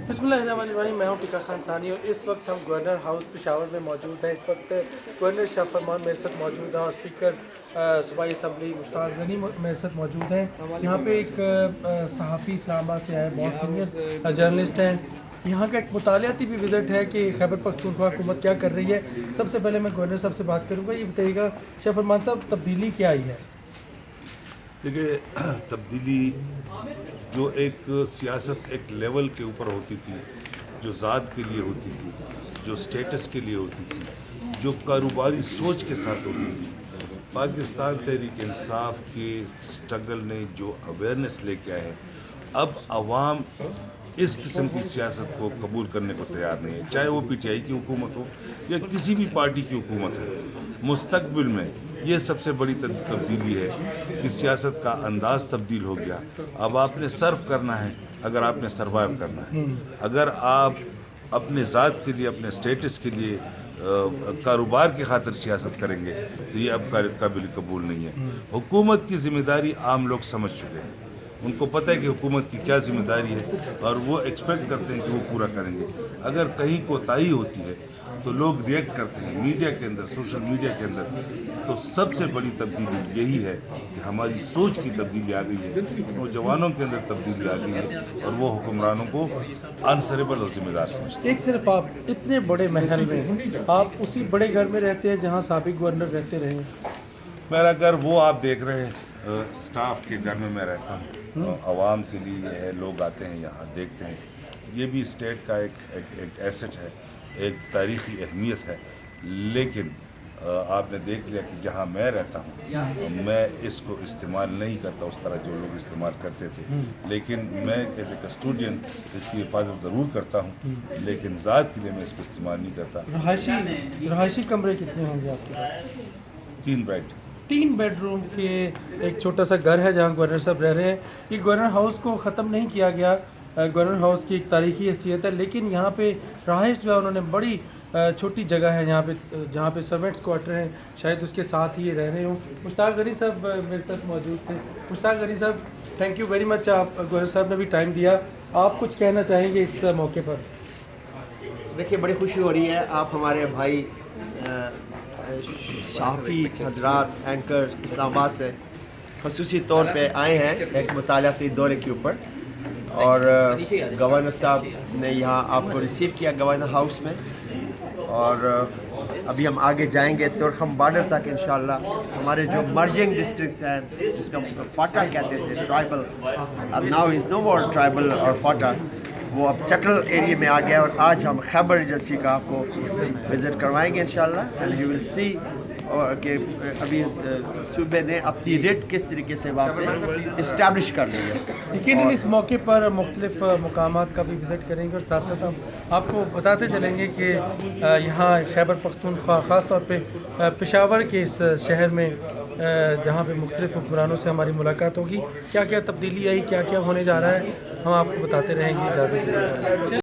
बिस्मिल्लाहिर्रहमानिर्रहीम। मैं हूं टिका खान सानी और इस वक्त हम गवर्नर हाउस पेशावर में मौजूद हैं। इस वक्त गवर्नर शाह फरमान मेरे साथ मौजूद हैं और स्पीकर सूबाई असम्बली मुश्ताक गनी मेरे साथ मौजूद हैं। यहाँ पे एक सहाफ़ी इस्लामाबाद से आए, बहुत सीनियर जर्नलिस्ट हैं। यहाँ का एक मुतालियाती भी विज़िट है कि खैबर पख्तूनख्वा हुकूमत क्या कर रही है। सबसे पहले मैं गवर्नर साहब से बात करूँगा। ये बताइएगा शाह फरमान साहब, तब्दीली क्या आई है? देखिए, तब्दीली जो एक सियासत एक लेवल के ऊपर होती थी, जो ज़ात के लिए होती थी, जो स्टेटस के लिए होती थी, जो कारोबारी सोच के साथ होती थी, पाकिस्तान तहरीक इंसाफ के स्ट्रगल ने जो अवेयरनेस लेके आए हैं, अब आवाम इस किस्म की सियासत को कबूल करने को तैयार नहीं है। चाहे वो पीटीआई की हुकूमत हो या किसी भी पार्टी की हुकूमत हो, मुस्तकबिल में ये सबसे बड़ी तब्दीली है कि सियासत का अंदाज़ तब्दील हो गया। अब आपने सर्व करना है, अगर आपने सर्वाइव करना है, अगर आप अपने ज़ात के लिए, अपने स्टेटस के लिए कारोबार की खातिर सियासत करेंगे तो ये अब काबिल कबूल नहीं है। हुकूमत की ज़िम्मेदारी आम लोग समझ चुके हैं, उनको पता है कि हुकूमत की क्या ज़िम्मेदारी है और वो एक्सपेक्ट करते हैं कि वो पूरा करेंगे। अगर कहीं कोताही होती है तो लोग रिएक्ट करते हैं मीडिया के अंदर, सोशल मीडिया के अंदर। तो सबसे बड़ी तब्दीली यही है कि हमारी सोच की तब्दीली आ गई है, नौजवानों के अंदर तब्दीली आ गई है और वो हुक्मरानों को आंसरेबल और ज़िम्मेदार समझते हैं। एक सिर्फ आप इतने बड़े महल में, आप उसी बड़े घर में रहते हैं जहाँ साबिक गवर्नर रहते रहे। मेरा घर वो आप देख रहे हैं, स्टाफ के घर में मैं रहता हूँ। आवाम के लिए ये है, लोग आते हैं यहाँ देखते हैं। ये भी स्टेट का एक एसेट है, एक तारीख़ी अहमियत है। लेकिन आपने देख लिया कि जहाँ मैं रहता हूँ, मैं इसको इस्तेमाल नहीं करता उस तरह जो लोग इस्तेमाल करते थे। लेकिन मैं एज ए कस्टोडियन इसकी हिफाजत ज़रूर करता हूँ, लेकिन ज़ात के लिए मैं इसको इस्तेमाल नहीं करता। रहायशी कमरे कितने होंगे आपके? 3 बेड, 3 बेडरूम के एक छोटा सा घर है जहाँ गवर्नर साहब रह रहे हैं। ये गवर्नर हाउस को ख़त्म नहीं किया गया, गवर्नर हाउस की एक तारीखी हैसियत है, लेकिन यहाँ पे रहाइश जो है उन्होंने बड़ी छोटी जगह है यहाँ पे, जहाँ पे सर्वेंट्स क्वार्टर हैं, शायद उसके साथ ही ये रह रहे हों। मुश्ताक गनी साहब मेरे साथ मौजूद थे। मुश्ताक गनी साहब, थैंक यू वेरी मच, आप गवर्नर साहब ने भी टाइम दिया। आप कुछ कहना चाहेंगे इस मौके पर? देखिए, बड़ी खुशी हो रही है, आप हमारे भाई सहाफ़ी हजरात एंकर इस्लामाबाद से ख़ुसूसी तौर पे आए हैं एक मुतालियाती दौरे के ऊपर, और गवर्नर साहब ने यहाँ आपको रिसीव किया गवर्नर हाउस में। और अभी हम आगे जाएंगे तुरखम बॉर्डर तक इंशाल्लाह। हमारे जो मर्जिंग डिस्ट्रिक्ट्स हैं, जिसका फाटा कहते थे, ट्राइबल, अब now is no more tribal और फाटा, वो अब सेटल एरिया में आ गया। और आज हम खैबर एजेंसी का आपको विज़िट करवाएंगे इंशाल्लाह। एंड यू विल सी कि अभी सूबे ने अपनी रेट किस तरीके से वहाँ पे इस्टेब्लिश कर ली है। लेकिन इस मौके पर मुख्तलिफ मकामात का भी विज़िट करेंगे और साथ साथ हम आपको बताते चलेंगे कि यहाँ खैबर पख्तूनख्वा ख़ास तौर पे पेशावर के इस शहर में जहाँ पे मुख्तलिफ हुक्मरानों से हमारी मुलाकात होगी, क्या क्या तब्दीली आई, क्या क्या होने जा रहा है, हम आपको बताते रहेंगे। इजाज़त दीजिए।